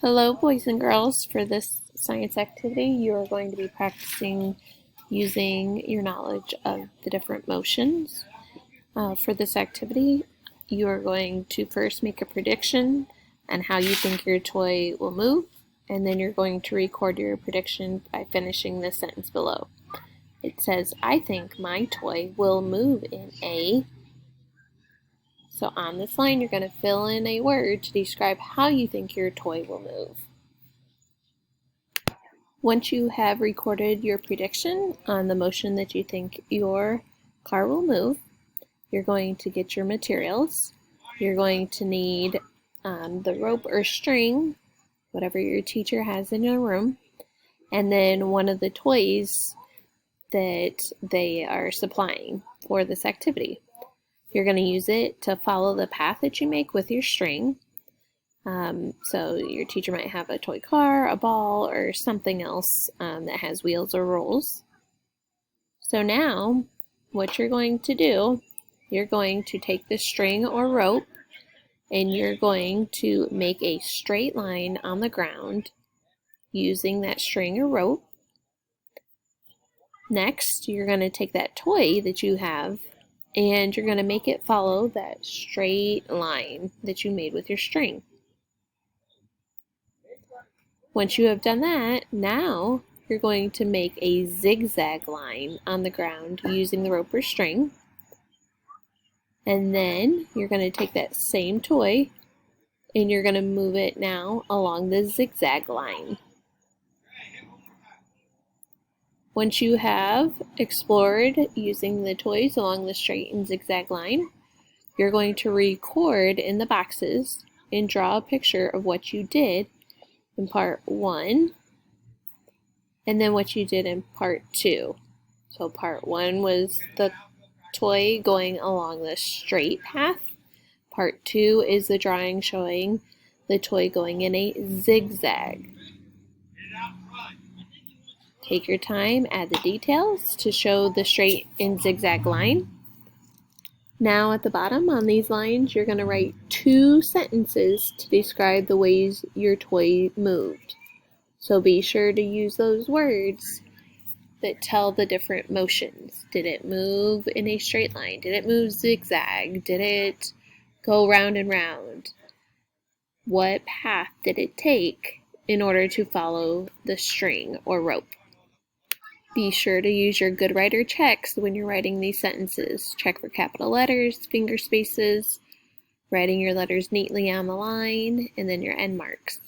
Hello, boys and girls. For this science activity, you are going to be practicing using your knowledge of the different motions. For this activity, you are going to first make a prediction on how you think your toy will move, and then you're going to record your prediction by finishing the sentence below. It says, I think my toy will move in a... So on this line, you're going to fill in a word to describe how you think your toy will move. Once you have recorded your prediction on the motion that you think your car will move, you're going to get your materials. You're going to need the rope or string, whatever your teacher has in your room, and then one of the toys that they are supplying for this activity. You're going to use it to follow the path that you make with your string. So your teacher might have a toy car, a ball, or something else that has wheels or rolls. So now, what you're going to do, you're going to take the string or rope and you're going to make a straight line on the ground using that string or rope. Next, you're going to take that toy that you have and you're going to make it follow that straight line that you made with your string. Once you have done that, now you're going to make a zigzag line on the ground using the rope or string. And then you're going to take that same toy and you're going to move it now along the zigzag line. Once you have explored using the toys along the straight and zigzag line, you're going to record in the boxes and draw a picture of what you did in part 1 and then what you did in part 2. So part 1 was the toy going along the straight path. Part 2 is the drawing showing the toy going in a zigzag. Take your time, add the details to show the straight and zigzag line. Now at the bottom on these lines, you're going to write 2 sentences to describe the ways your toy moved. So be sure to use those words that tell the different motions. Did it move in a straight line? Did it move zigzag? Did it go round and round? What path did it take in order to follow the string or rope? Be sure to use your good writer checks when you're writing these sentences. Check for capital letters, finger spaces, writing your letters neatly on the line, and then your end marks.